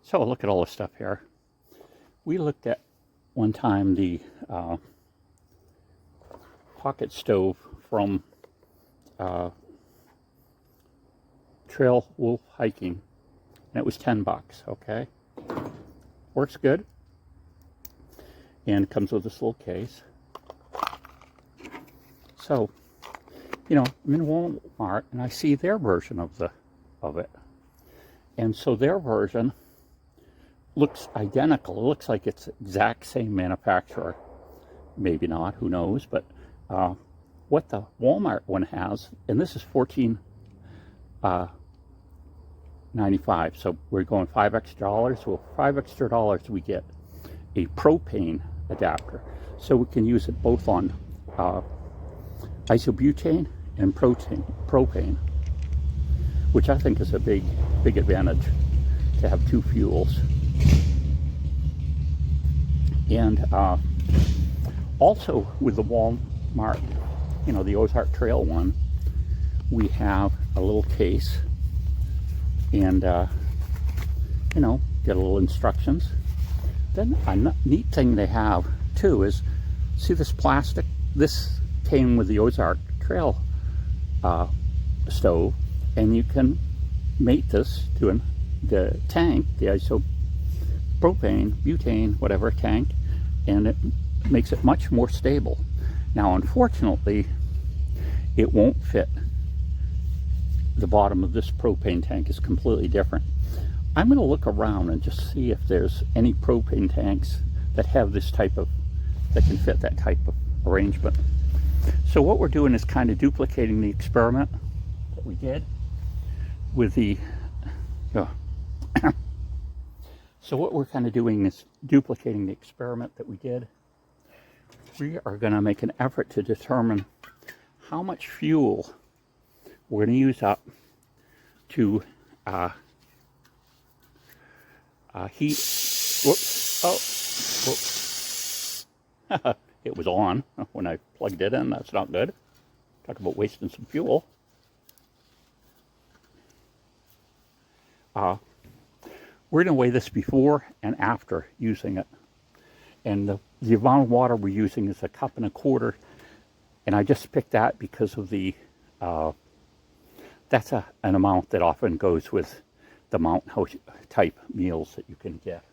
So look at all this stuff here. We looked at one time the pocket stove from Trail Wolf Hiking, and it was $10, okay? Works good, and it comes with this little case. So, you know, I'm in Walmart, and I see their version of it. And so their version looks identical. It looks like it's exact same manufacturer. Maybe not, who knows, but what the Walmart one has, and this is $14.95, so we're going $5 extra. Well, $5 extra we get a propane adapter, so we can use it both on iso-butane and propane, which I think is a big advantage to have two fuels. And also with the Walmart, you know, the Ozark Trail one, we have a little case, and you know, get a little instructions. Then a neat thing they have too is, see this plastic? This came with the Ozark Trail stove, and you can mate this to the tank, the isopropane, butane, whatever tank, and it makes it much more stable. Now, unfortunately, it won't fit. The bottom of this propane tank is completely different. I'm going to look around and just see if there's any propane tanks that have this type of, that can fit that type of arrangement. So what we're doing is kind of duplicating the experiment that we did with the so what we're kind of doing is duplicating the experiment that we did. We are going to make an effort to determine how much fuel we're going to use up to heat. Whoops! Oh, whoops! It was on when I plugged it in. That's not good. Talk about wasting some fuel. We're going to weigh this before and after using it. And the amount of water we're using is 1.25 cups. And I just picked that because of the, that's an amount that often goes with the mountain house type meals that you can get.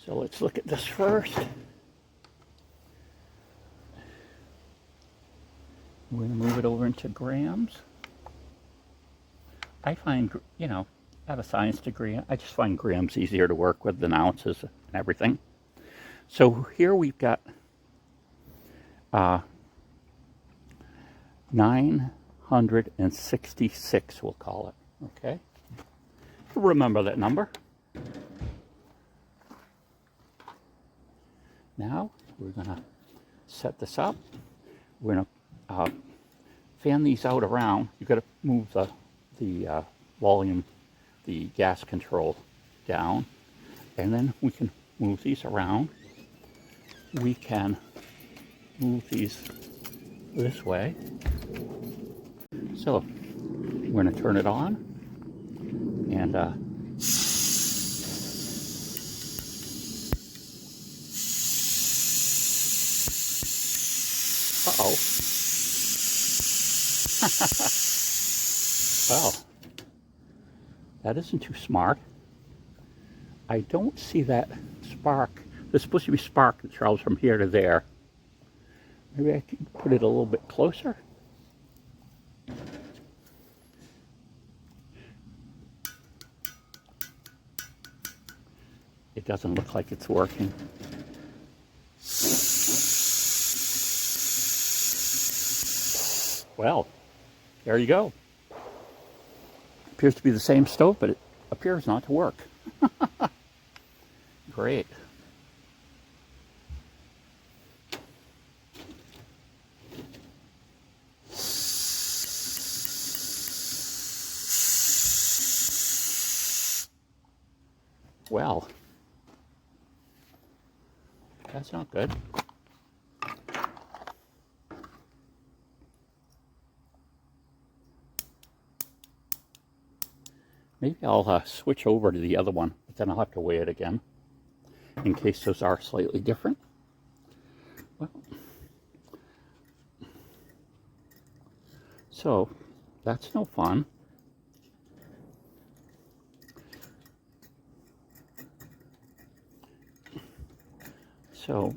So let's look at this first. We're going to move it over into grams. I find, you know, I have a science degree. I just find grams easier to work with than ounces and everything. So here we've got 966, we'll call it. Okay. Remember that number. Now we're going to set this up. We're going to fan these out around. You've got to move the volume, the gas control down, and then we can move these around. We can move these this way. So we're going to turn it on, and uh-oh. Well, that isn't too smart. I don't see that spark. There's supposed to be spark that travels from here to there. Maybe I can put it a little bit closer. It doesn't look like it's working. Well, there you go. Appears to be the same stove, but it appears not to work. Great. Well, that's not good. Maybe I'll switch over to the other one, but then I'll have to weigh it again in case those are slightly different. Well, so that's no fun. So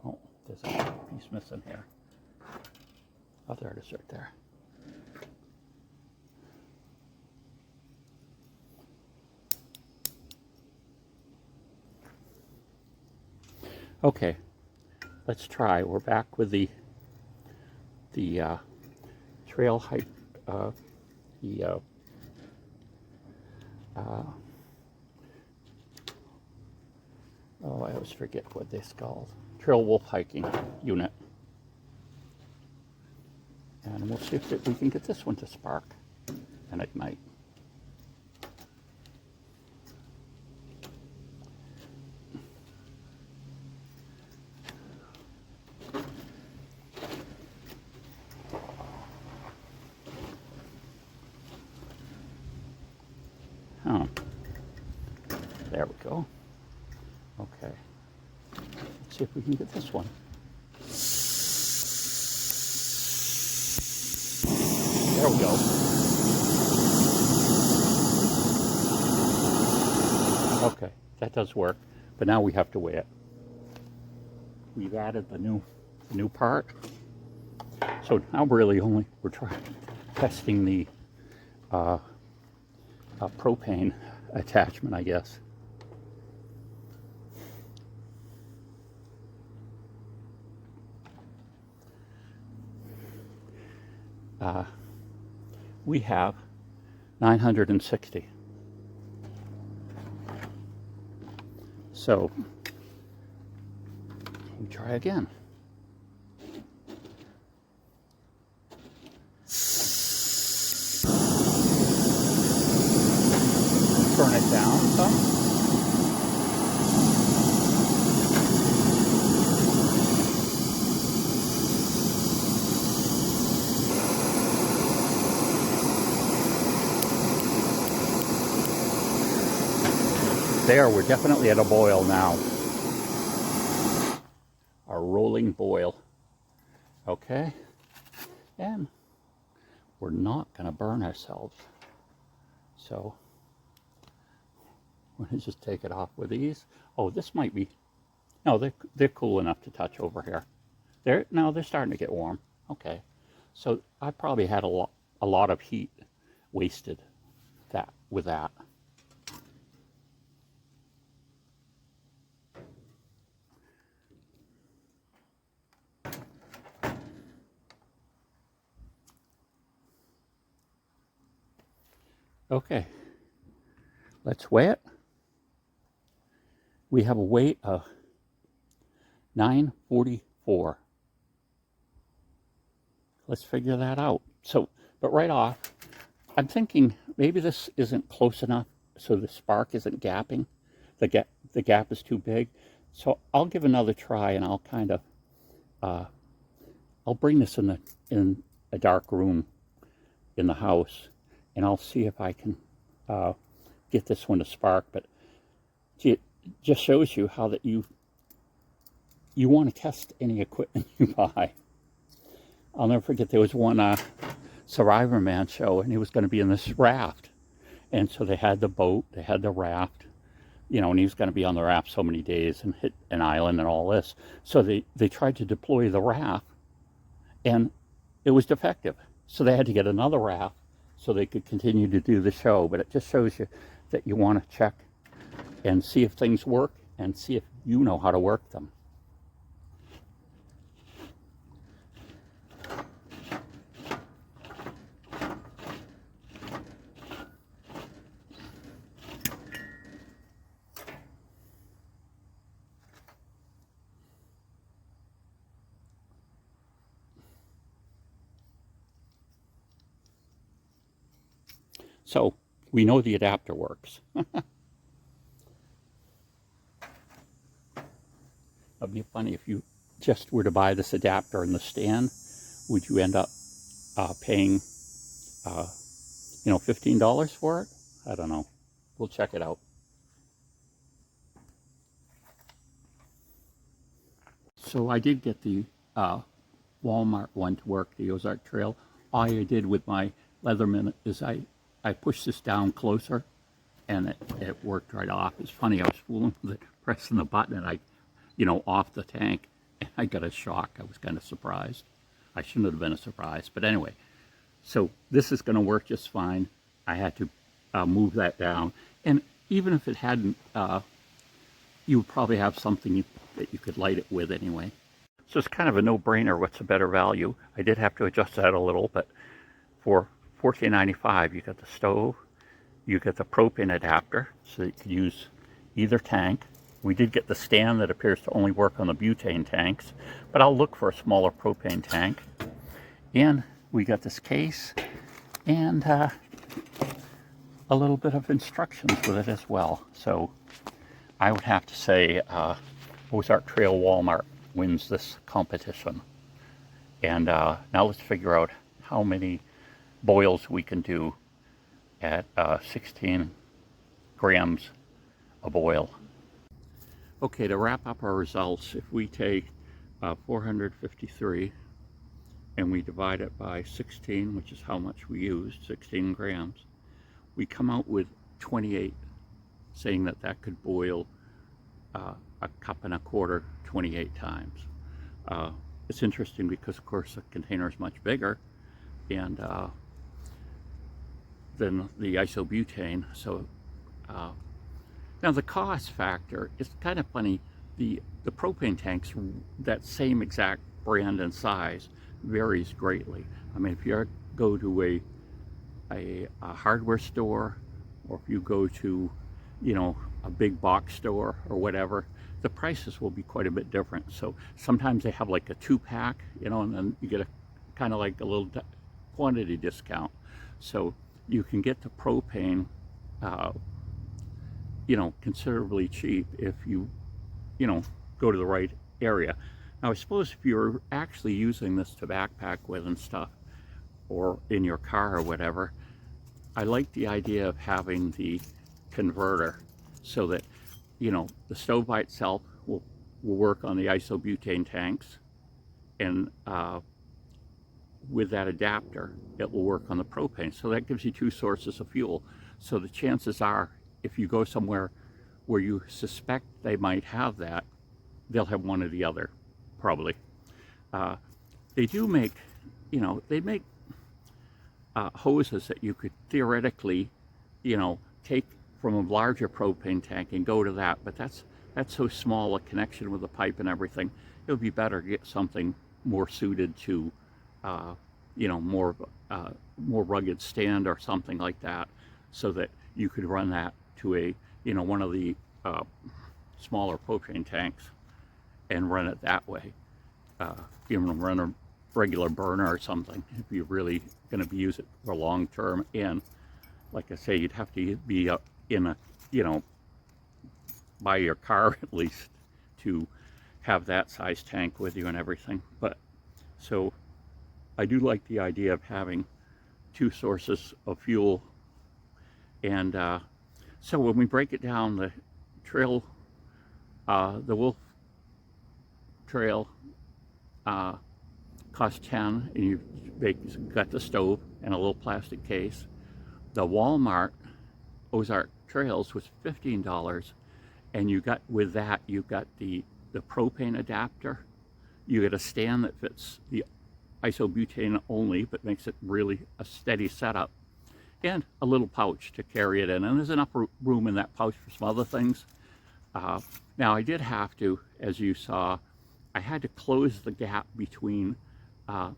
oh, there's a piece missing here. Oh, there it is right there. Okay, let's try. We're back with the trail hike, the oh, I always forget what they're called. Trail wolf hiking unit. And we'll see if we can get this one to spark and ignite. Oh, there we go. Okay, let's see if we can get this one. There we go. Okay, that does work, but now we have to weigh it. We've added the new part, so now really only we're testing the propane attachment, I guess. We have 960. So we try again. Turn it down some. There, we're definitely at a boil now. A rolling boil. Okay. And we're not going to burn ourselves. So we're going to just take it off with ease. Oh, this might be... No, they're cool enough to touch over here. They're starting to get warm. Okay. So I probably had a lot of heat wasted with that. Okay, let's weigh it. We have a weight of 944. Let's figure that out. So, but right off, I'm thinking maybe this isn't close enough so the spark isn't gapping. The gap is too big. So I'll give another try, and I'll kind of, I'll bring this in a dark room in the house, and I'll see if I can get this one to spark. But it just shows you how that you want to test any equipment you buy. I'll never forget, there was one Survivor Man show, and he was going to be in this raft. And so they had the boat, they had the raft, you know, and he was going to be on the raft so many days and hit an island and all this. So they tried to deploy the raft, and it was defective. So they had to get another raft so they could continue to do the show. But it just shows you that you want to check and see if things work and see if you know how to work them. So we know the adapter works. It'd be funny if you just were to buy this adapter and the stand, would you end up paying, $15 for it? I don't know. We'll check it out. So I did get the Walmart one to work, the Ozark Trail. All I did with my Leatherman is I pushed this down closer, and it worked right off. It's funny, I was fooling with it, pressing the button, and off the tank, and I got a shock. I was kind of surprised. I shouldn't have been a surprise, but anyway. So this is going to work just fine. I had to move that down, and even if it hadn't, you would probably have something that you could light it with anyway. So it's kind of a no-brainer. What's a better value? I did have to adjust that a little, but for $14.95, you got the stove, you get the propane adapter, so you can use either tank. We did get the stand that appears to only work on the butane tanks, but I'll look for a smaller propane tank. And we got this case and a little bit of instructions with it as well. So I would have to say Ozark Trail Walmart wins this competition. And now let's figure out how many boils we can do at 16 grams a boil. Okay, to wrap up our results, if we take 453 and we divide it by 16, which is how much we used, 16 grams, we come out with 28, saying that that could boil a cup and a quarter 28 times. It's interesting because, of course, the container is much bigger and than the iso-butane. So now the cost factor is kind of funny. The propane tanks, that same exact brand and size, varies greatly. I mean, if you go to a hardware store, or if you go to, a big box store or whatever, the prices will be quite a bit different. So sometimes they have like a 2-pack, and then you get a kind of like a little quantity discount. So you can get the propane, considerably cheap if you, go to the right area. Now, I suppose if you're actually using this to backpack with and stuff, or in your car or whatever, I like the idea of having the converter so that, the stove by itself will work on the iso-butane tanks, and with that adapter, it will work on the propane. So that gives you 2 sources of fuel. So the chances are, if you go somewhere where you suspect they might have that, they'll have one or the other, probably. They do make, they make hoses that you could theoretically, take from a larger propane tank and go to that, but that's so small a connection with the pipe and everything. It would be better to get something more suited to, more rugged stand or something like that, so that you could run that to a, one of the smaller propane tanks and run it that way. Run a regular burner or something if you're really going to use it for long term. And like I say, you'd have to be in a, by your car at least, to have that size tank with you and everything. But so I do like the idea of having 2 sources of fuel. And so when we break it down, the trail, the Wolf Trail cost 10, and you've got the stove and a little plastic case. The Walmart Ozark Trails was $15, and you got, with that, you got the propane adapter. You get a stand that fits the iso-butane only, but makes it really a steady setup, and a little pouch to carry it in. And there's enough room in that pouch for some other things. Now, I did have to, as you saw, I had to close the gap between how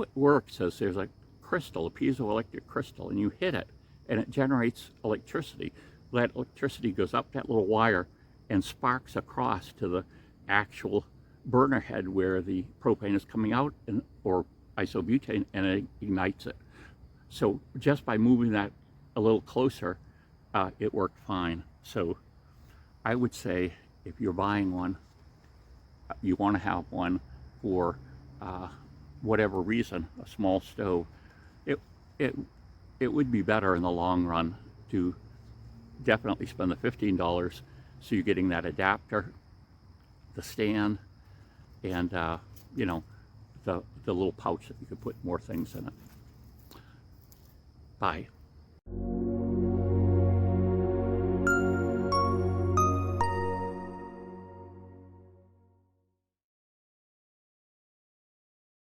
it works is there's a crystal, a piezoelectric crystal, and you hit it and it generates electricity. That electricity goes up that little wire and sparks across to the actual burner head where the propane is coming out, or iso-butane, and it ignites it. So just by moving that a little closer, it worked fine. So I would say, if you're buying one, you want to have one for whatever reason, a small stove, it, it, it would be better in the long run to definitely spend the $15 so you're getting that adapter, the stand, and you know, the little pouch that you could put more things in it. Bye.